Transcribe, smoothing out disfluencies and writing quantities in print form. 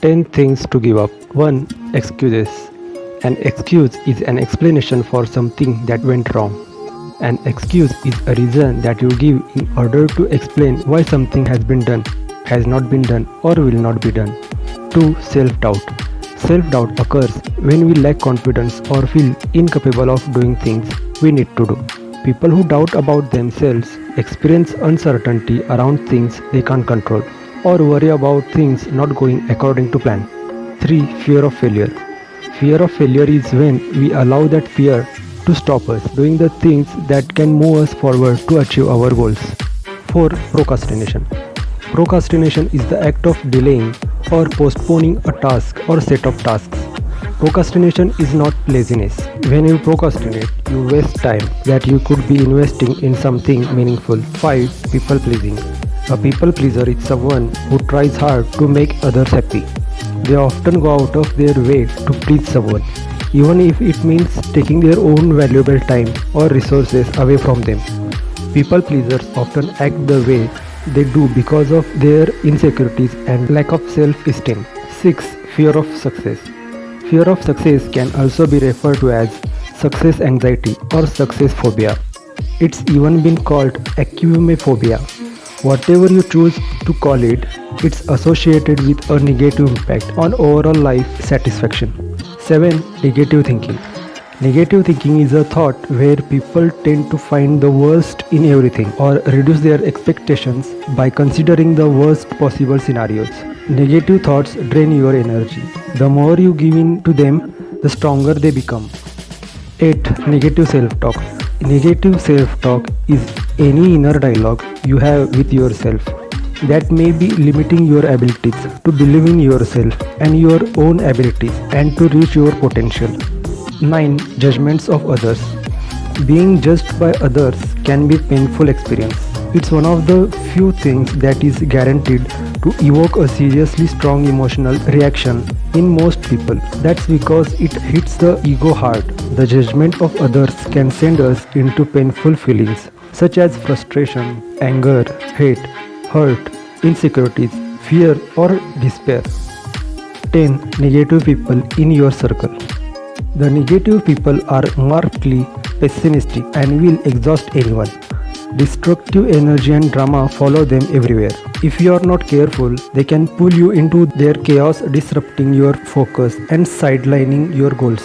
10 things to give up. 1. Excuses. An excuse is an explanation for something that went wrong. An excuse is a reason that you give in order to explain why something has been done, has not been done, or will not be done. 2. Self-doubt. Self-doubt occurs when we lack confidence or feel incapable of doing things we need to do. People who doubt about themselves experience uncertainty around things they can't control or worry about things not going according to plan. 3. Fear of failure. Fear of failure is when we allow that fear to stop us doing the things that can move us forward to achieve our goals. 4. Procrastination. Procrastination is the act of delaying or postponing a task or set of tasks. Procrastination is not laziness. When you procrastinate, you waste time that you could be investing in something meaningful. 5. People pleasing. A people pleaser is someone who tries hard to make others happy. They often go out of their way to please someone, even if it means taking their own valuable time or resources away from them. People pleasers often act the way they do because of their insecurities and lack of self-esteem. 6. Fear of success. Fear of success can also be referred to as success anxiety or success phobia. It's even been called accumophobia. Whatever you choose to call it, it's associated with a negative impact on overall life satisfaction. 7. Negative thinking. Negative thinking is a thought where people tend to find the worst in everything or reduce their expectations by considering the worst possible scenarios. Negative thoughts drain your energy. The more you give in to them, the stronger they become. 8. Negative self-talk. Negative self-talk is any inner dialogue you have with yourself that may be limiting your abilities to believe in yourself and your own abilities and to reach your potential. 9. Judgments of others. Being judged by others can be a painful experience. It's one of the few things that is guaranteed to evoke a seriously strong emotional reaction in most people. That's because it hits the ego hard. The judgment of others can send us into painful feelings such as frustration, anger, hate, hurt, insecurities, fear, or despair. 10. Negative people in your circle. The negative people are markedly pessimistic and will exhaust anyone. Destructive energy and drama follow them everywhere. If you are not careful, they can pull you into their chaos, disrupting your focus and sidelining your goals.